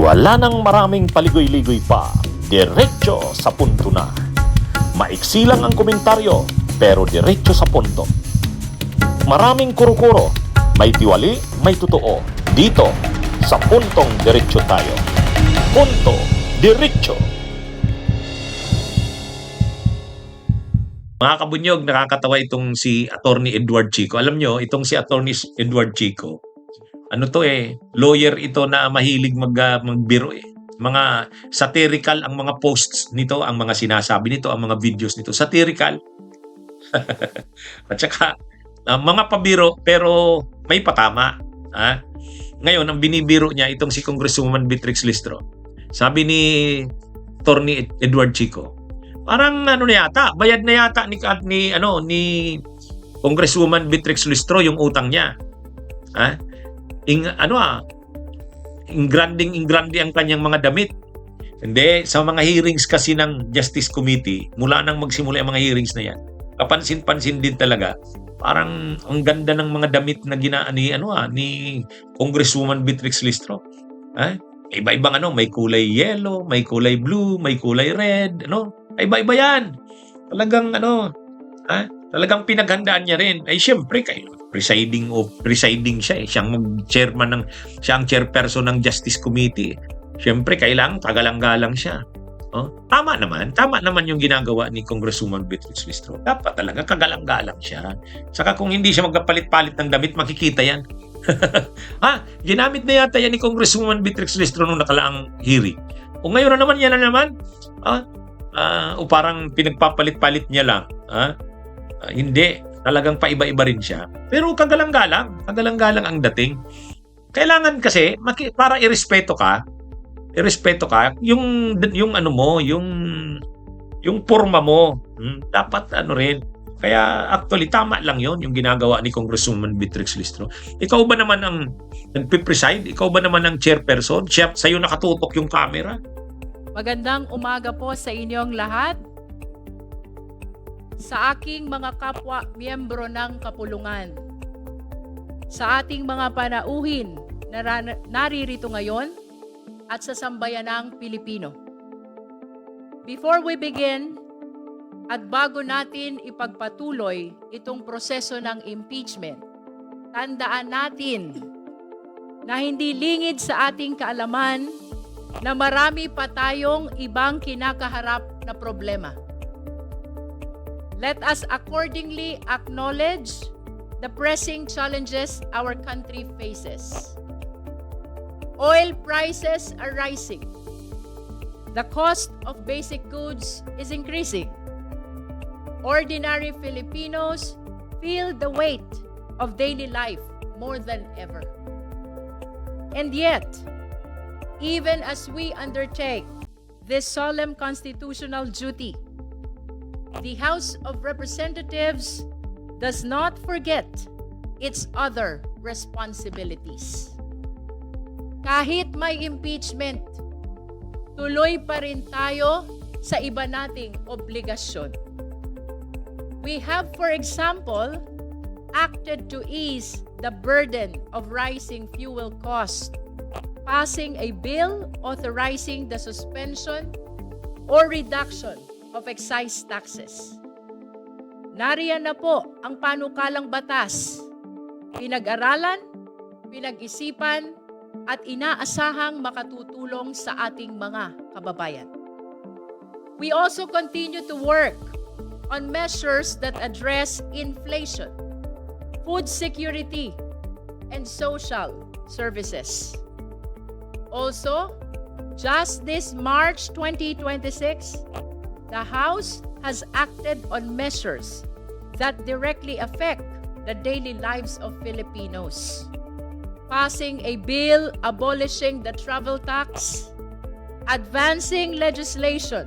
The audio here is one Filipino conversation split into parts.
Wala nang maraming paligoy-ligoy pa, diretso sa punto na. Maiksi lang ang komentaryo, pero diretso sa punto. Maraming kuro-kuro, may tiwali, may totoo. Dito, sa puntong diretso tayo. Punto, diretso. Mga kabunyog, nakakatawa itong si Attorney Edward Chico. Alam nyo, itong si Attorney Edward Chico, lawyer ito na mahilig magbiro eh. Mga satirical ang mga posts nito, ang mga sinasabi nito, ang mga videos nito. Satirical. At saka, mga pabiro pero may patama. Ha? Ngayon, ang binibiro niya, itong si Congresswoman Beatrix Listro. Sabi ni Attorney Edward Chico, parang bayad na yata ni Congresswoman Beatrix Listro yung utang niya. Ha? Ingranding ang kanyang mga damit. Hindi, sa mga hearings kasi ng Justice Committee, mula nang magsimula ang mga hearings na yan, kapansin-pansin din talaga, parang ang ganda ng mga damit na ni Congresswoman Beatrix Listro. Iba-ibang may kulay yellow, may kulay blue, may kulay red, iba-iba yan. Talagang pinaghandaan niya rin. Ay syempre presiding siya eh. Siya ang chairperson ng Justice Committee. Syempre kailangan tagalang-galang siya. Tama naman yung ginagawa ni Congresswoman Beatrix Listro. Dapat talaga kagalang-galang siya. Saka kung hindi siya magpapalit-palit ng damit, makikita yan. Ginamit na yata yan ni Congresswoman Beatrix Listro nung nakalaang hearing. O ngayon yan na naman. O parang pinagpapalit-palit niya lang. Hindi, talagang paiba-iba rin siya. Pero kagalang-galang ang dating. Kailangan kasi para irespeto ka, yung porma mo, dapat rin. Kaya actually tama lang yon yung ginagawa ni Congresswoman Beatrix Listro. Ikaw ba naman ang nagpe-preside? Ikaw ba naman ang chairperson? Sa'yo nakatutok yung camera? Magandang umaga po sa inyong lahat. Sa aking mga kapwa miyembro ng kapulungan, sa ating mga panauhin na naririto ngayon at sa sambayanang Pilipino. Before we begin, at bago natin ipagpatuloy itong proseso ng impeachment, tandaan natin na hindi lingid sa ating kaalaman na marami pa tayong ibang kinakaharap na problema. Let us accordingly acknowledge the pressing challenges our country faces. Oil prices are rising. The cost of basic goods is increasing. Ordinary Filipinos feel the weight of daily life more than ever. And yet, even as we undertake this solemn constitutional duty, the House of Representatives does not forget its other responsibilities. Kahit may impeachment, tuloy pa rin tayo sa iba nating obligasyon. We have, for example, acted to ease the burden of rising fuel costs, passing a bill authorizing the suspension or reduction of excise taxes. Nariyan na po ang panukalang batas, pinag-aralan, pinag-isipan, at inaasahang makatutulong sa ating mga kababayan. We also continue to work on measures that address inflation, food security, and social services. Also, just this March 2026, the House has acted on measures that directly affect the daily lives of Filipinos, passing a bill abolishing the travel tax, advancing legislation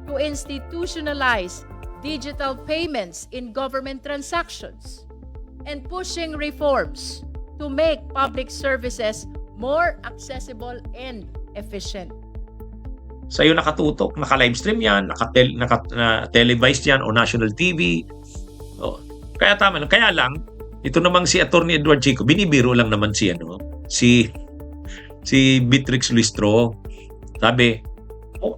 to institutionalize digital payments in government transactions, and pushing reforms to make public services more accessible and efficient. Sa'yo nakatutok, naka-livestream yan, naka-televised yan o national TV. Kaya tama lang. Kaya lang, ito namang si Attorney Edward Chico, binibiro lang naman si si Beatrix Luistro. Sabi,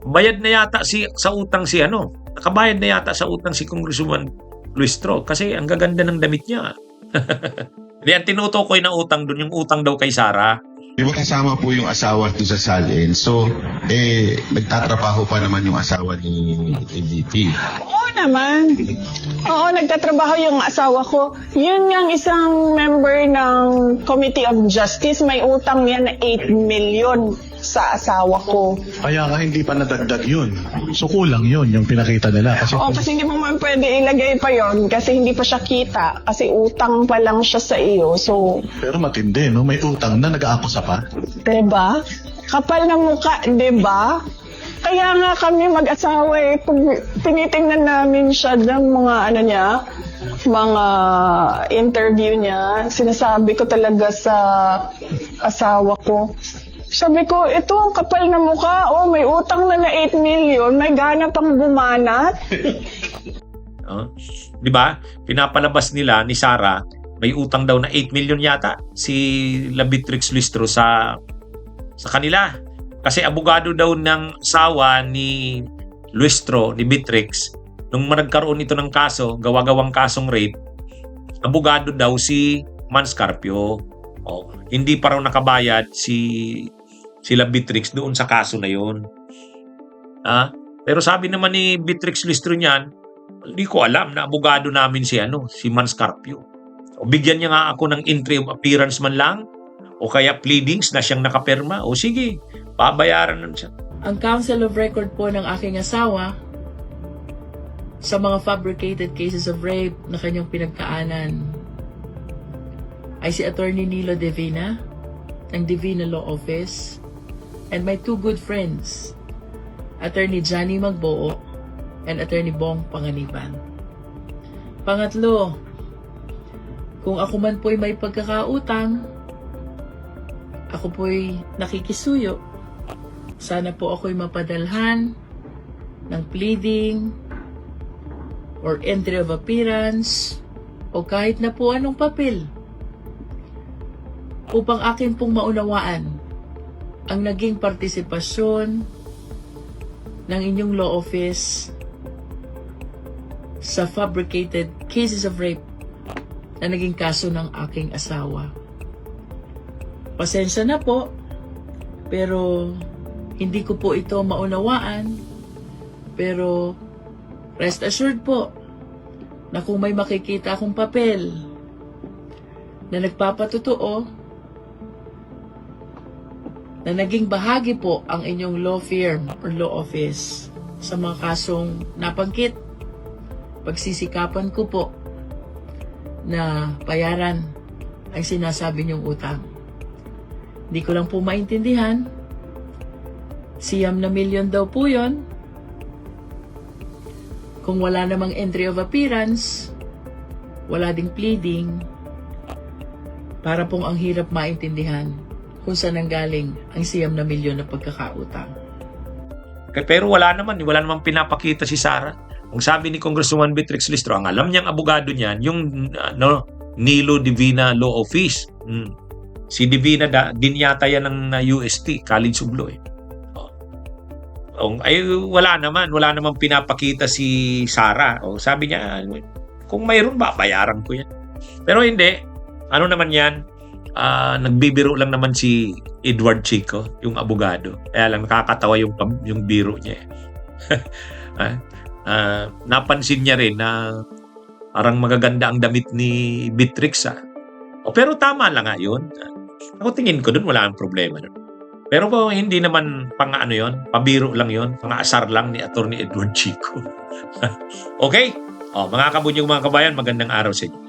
bayad na yata sa utang si nakabayad na yata sa utang si Congresswoman Luistro kasi ang gaganda ng damit niya. Hindi, ang tinutukoy na utang doon, yung utang daw kay Sara. Di ba kasama po yung asawa to sa Salin? So, nagtatrabaho pa naman yung asawa ni ADP. Oo naman. Oo, nagtatrabaho yung asawa ko. Yun yung isang member ng Committee of Justice. May utang yan na 8 million sa asawa ko. Kaya nga hindi pa nadagdag yun. So kulang yun, yung pinakita nila. Oo, kasi hindi mo man pwede ilagay pa yon kasi hindi pa siya kita. Kasi utang pa lang siya sa iyo. So, Pero matindi, no? May utang na, nag-aakusa pa. diba? Kapal na mukha, diba? Kaya nga kami mag-asawa pag tinitingnan namin siya ng mga mga interview niya, sinasabi ko talaga sa asawa ko. Sabi ko, ito ang kapal na mukha, may utang na 8 million, may gana pang bumanat. Di ba? Pinapalabas nila ni Sara, may utang daw na 8 million yata si Beatrix Luistro sa kanila. Kasi abogado daw ng asawa ni Luistro, ni Beatrix, nung nagkaroon ito ng kaso, gawa-gawang kasong rape, abogado daw si Manscarpio. Hindi pa raw nakabayad sila Beatrix doon sa kaso na yun. Pero sabi naman ni Beatrix Luistro niyan, hindi ko alam na abogado namin si Manscarpio. Bigyan niya nga ako ng entry of appearance man lang, o kaya pleadings na siyang nakaperma, o sige, babayaran na siya. Ang counsel of record po ng aking asawa sa mga fabricated cases of rape na kanyang pinagkaanan ay si Attorney Nilo Divina ng Divina Law Office and my two good friends, Attorney Johnny Magboo and Attorney Bong Panganiban. Pangatlo, kung ako man po'y may pagkakautang, ako po'y nakikisuyo, sana po ako'y mapadalhan ng pleading or entry of appearance o kahit na po anong papel upang akin pong maunawaan ang naging partisipasyon ng inyong law office sa fabricated cases of rape na naging kaso ng aking asawa. Pasensya na po, pero hindi ko po ito maunawaan, pero rest assured po na kung may makikita akong papel na nagpapatotoo na naging bahagi po ang inyong law firm or law office sa mga kasong nabanggit, pagsisikapan ko po na bayaran ang sinasabi niyong utang. Hindi ko lang po maintindihan, siyam na milyon daw po yun. Kung wala namang entry of appearance, wala ding pleading, para pong ang hirap maintindihan kung saan nanggaling ang siyam na milyon na pagkakautang. Pero wala namang pinapakita si Sara. Ang sabi ni Congresswoman Beatrix Luistro, ang alam niyang abogado niyan, yung Nilo Divina Law Office. Si Divina din yata yan ng UST, College of Law. Ay wala namang pinapakita si Sara. Sabi niya, kung mayroon ba, bayaran ko yan. Pero hindi. Ano naman yan? Nagbibiro lang naman si Edward Chico, yung abogado. Kaya lang nakakatawa yung biro niya. Napansin niya rin na parang magaganda ang damit ni Beatrix. Pero tama lang nga yun. Ako tingin ko dun wala ang problema dun. Pero hindi naman pabiro lang yun, pang-aasar lang ni Attorney Edward Chico. Okay? Mga kabunyong mga kabayan, magandang araw sa inyo.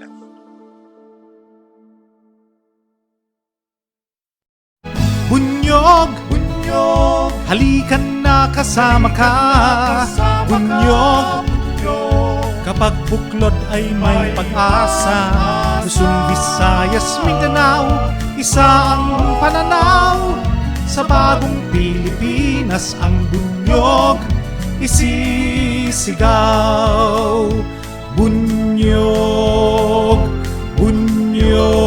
Bunyog, halikan na kasama ka. Bunyog, kapag buklod ay may pag-asa. Luzon, Visayas, Mindanao, isa ang pananaw. Sa bagong Pilipinas ang bunyog isisigaw. Bunyog, bunyog.